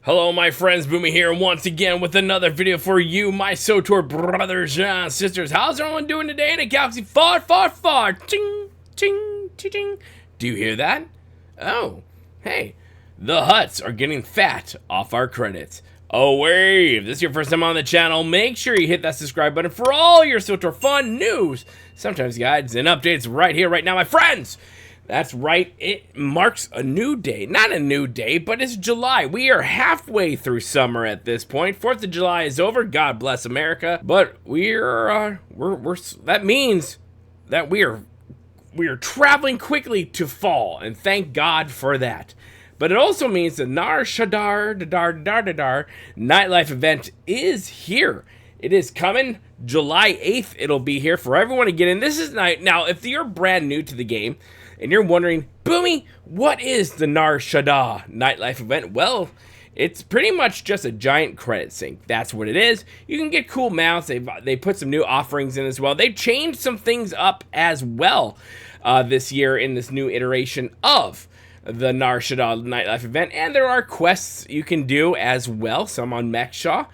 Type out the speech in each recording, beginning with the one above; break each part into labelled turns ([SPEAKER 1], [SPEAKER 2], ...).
[SPEAKER 1] Hello my friends, Boomy here once again with another video for you, my swtor brothers and sisters. How's everyone doing today in a galaxy far, far, far? Ching, ching, ching, ching. Do you hear that? Oh, hey, the Hutts are getting fat off our credits. Oh wait, if this is your first time on the channel, make sure you hit that subscribe button for all your swtor fun news, sometimes guides and updates right here, right now, my friends. That's right, it marks a new day. Not a new day, but it's July. We are halfway through summer at this point. 4th of July is over, God bless America. But that means that we are traveling quickly to fall, and thank God for that. But it also means the Na Shaddaa Nightlife event is here. It is coming July 8th. It'll be here for everyone to get in. This is now, if you're brand new to the game, and you're wondering, Boomy, what is the Na Shaddaa Nightlife event? Well, it's pretty much just a giant credit sink. That's what it is. You can get cool mounts. They put some new offerings in as well. They changed some things up as well this year in this new iteration of the Na Shaddaa Nightlife event. And there are quests you can do as well, some on Mechshaw.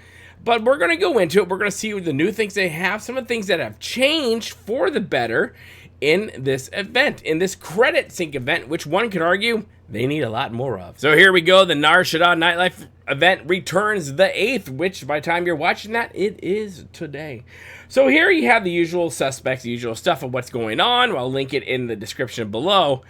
[SPEAKER 1] But we're going to go into it. We're going to see the new things they have, some of the things that have changed for the better in this event, in this credit sink event, which one could argue they need a lot more of. So here we go. The Na Shaddaa Nightlife event returns the 8th, which by the time you're watching that, it is today. So here you have the usual suspects, the usual stuff of what's going on. I'll link it in the description below.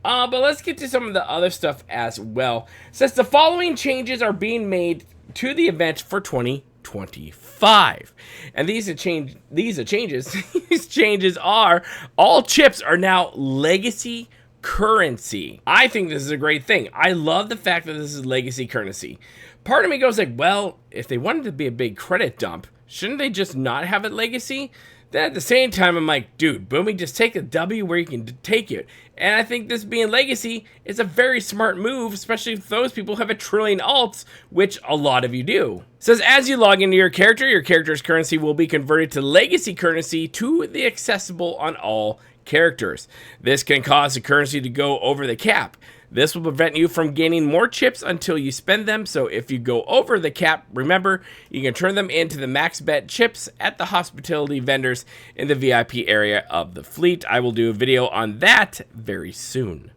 [SPEAKER 1] But let's get to some of the other stuff as well. It says the following changes are being made to the event for 2025, and these changes these changes are all chips are now legacy currency. I think this is a great thing. I love the fact that this is legacy currency. Part of me goes like, well, if they wanted to be a big credit dump, shouldn't they just not have it legacy? Then at the same time, I'm like, dude, Boomy, just take a W where you can take it. And I think this being legacy is a very smart move, especially if those people have a trillion alts, which a lot of you do. It says, as you log into your character's currency will be converted to legacy currency to the accessible on all characters. This can cause the currency to go over the cap. This will prevent you from gaining more chips until you spend them, so if you go over the cap, remember, you can turn them into the max bet chips at the hospitality vendors in the VIP area of the fleet. I will do a video on that very soon.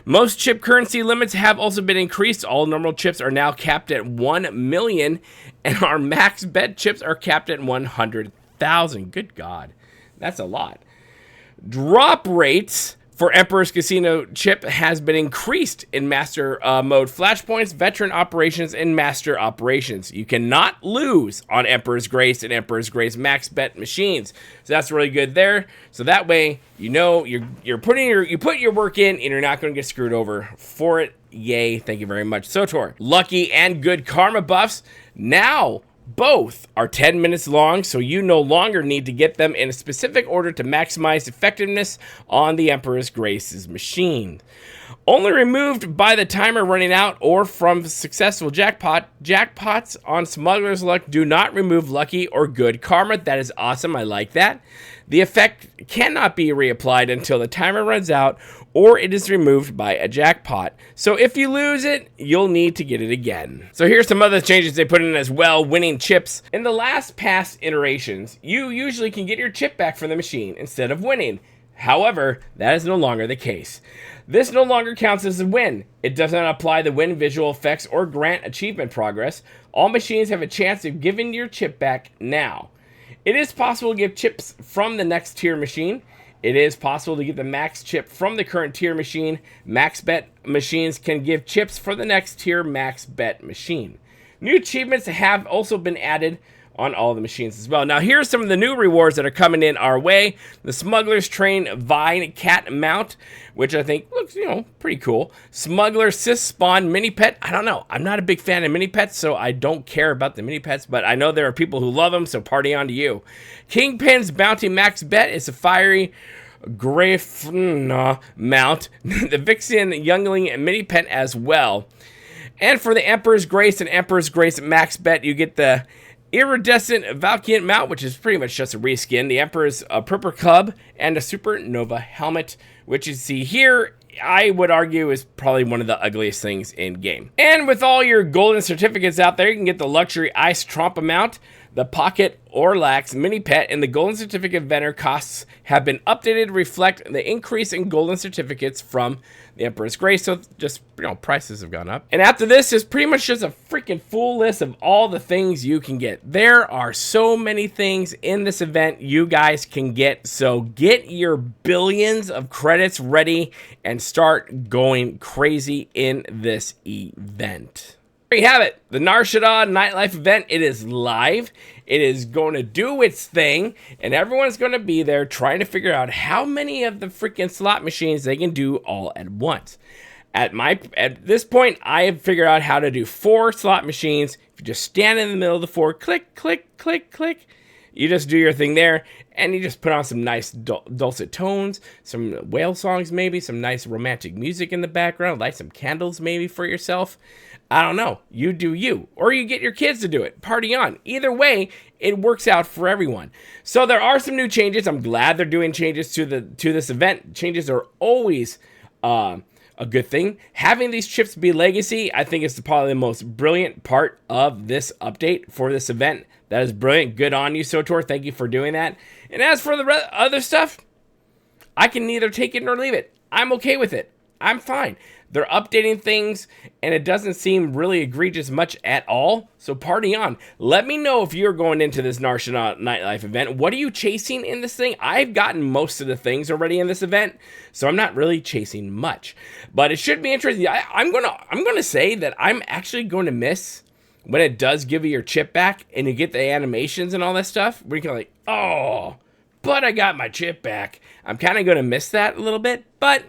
[SPEAKER 1] Most chip currency limits have also been increased. All normal chips are now capped at 1 million, and our max bet chips are capped at 100,000. Good God, that's a lot. Drop rates for Emperor's Casino chip has been increased in Master Mode Flashpoints, Veteran Operations, and Master Operations. You cannot lose on Emperor's Grace and Emperor's Grace max bet machines. So that's really good there. So that way, you know, you put your work in and you're not going to get screwed over for it. Yay, thank you very much, swtor. Lucky and good karma buffs now both are 10 minutes long, so you no longer need to get them in a specific order to maximize effectiveness on the Emperor's Grace's machine. Only removed by the timer running out or from successful jackpots on Smuggler's Luck do not remove lucky or good karma. That is awesome. I like that. The effect cannot be reapplied until the timer runs out or it is removed by a jackpot. So if you lose it, you'll need to get it again. So here's some other changes they put in as well. Winning chips. In the last past iterations, you usually can get your chip back from the machine instead of winning. However, that is no longer the case. This no longer counts as a win. It does not apply the win visual effects or grant achievement progress. All machines have a chance of giving your chip back now. It is possible to give chips from the next tier machine. It is possible to get the max chip from the current tier machine. Max bet machines can give chips for the next tier max bet machine. New achievements have also been added on all the machines as well. Now here's some of the new rewards that are coming in our way. The Smuggler's Train Vine Cat Mount, which I think looks, pretty cool. Smuggler Sis Spawn Mini Pet. I don't know. I'm not a big fan of mini pets, so I don't care about the mini pets, but I know there are people who love them, so party on to you. Kingpin's Bounty Max Bet is a fiery Grafna mount. The Vixen Youngling Mini Pet as well. And for the Emperor's Grace and Emperor's Grace Max Bet, you get the Iridescent Valkyant mount, which is pretty much just a reskin, the Emperor's Purple Cub, and a Supernova helmet, which you see here I would argue is probably one of the ugliest things in game. And with all your golden certificates out there, you can get the luxury ice trompe mount, the pocket Orlax mini pet, and the golden certificate vendor costs have been updated to reflect the increase in golden certificates from the Emperor's Grace. So just, prices have gone up. And after this is pretty much just a freaking full list of all the things you can get. There are so many things in this event you guys can get. So get your billions of credits ready and start going crazy in this event. There you have it, the Na Shaddaa Nightlife event. It is live. It is going to do its thing, and everyone's going to be there trying to figure out how many of the freaking slot machines they can do all at once. At this point, I have figured out how to do 4 slot machines. If you just stand in the middle of the 4, click, click, click, click. You just do your thing there, and you just put on some nice dulcet tones, some whale songs maybe, some nice romantic music in the background, light some candles maybe for yourself. I don't know. You do you. Or you get your kids to do it. Party on. Either way, it works out for everyone. So there are some new changes. I'm glad they're doing changes to this event. Changes are always a good thing. Having these chips be legacy, I think is probably the most brilliant part of this update for this event. That is brilliant. Good on you, swtor. Thank you for doing that. And as for the other stuff, I can neither take it nor leave it. I'm okay with it. I'm fine. They're updating things, and it doesn't seem really egregious much at all. So party on. Let me know if you're going into this Na Shaddaa Nightlife event. What are you chasing in this thing? I've gotten most of the things already in this event, so I'm not really chasing much. But it should be interesting. I'm gonna say that I'm actually going to miss when it does give you your chip back and you get the animations and all that stuff. Where you're like, oh, but I got my chip back. I'm kind of going to miss that a little bit, but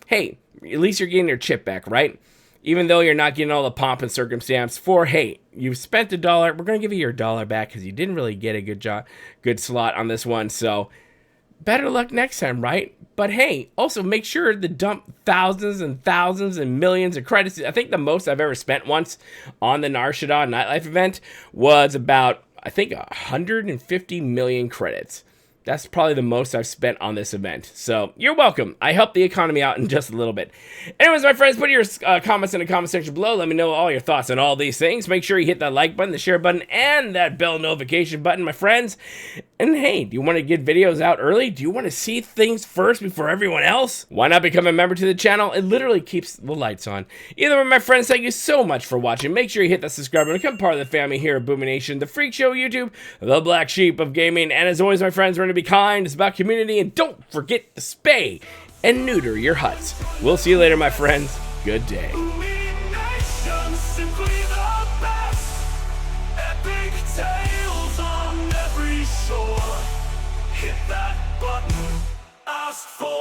[SPEAKER 1] hey, at least you're getting your chip back, right? Even though you're not getting all the pomp and circumstance for, hey, you spent $1, we're going to give you your $1 back because you didn't really get a good slot on this one. So better luck next time, right? But hey, also make sure to dump thousands and thousands and millions of credits. I think the most I've ever spent once on the Na Shaddaa Nightlife event was about, I think, 150 million credits. That's probably the most I've spent on this event. So you're welcome. I helped the economy out in just a little bit. Anyways, my friends, put your comments in the comment section below. Let me know all your thoughts on all these things. Make sure you hit that like button, the share button, and that bell notification button, my friends. And hey, do you want to get videos out early? Do you want to see things first before everyone else? Why not become a member to the channel? It literally keeps the lights on. Either way, my friends, thank you so much for watching. Make sure you hit that subscribe button. Become part of the family here at Boomy Nation, the Freak Show YouTube, the black sheep of gaming. And as always, my friends, we're going to be kind. It's about community, and don't forget to spay and neuter your huts. We'll see you later, my friends. Good day.
[SPEAKER 2] Boomy Nation, simply the best. Epic tales on every shore. Hit that button, ask for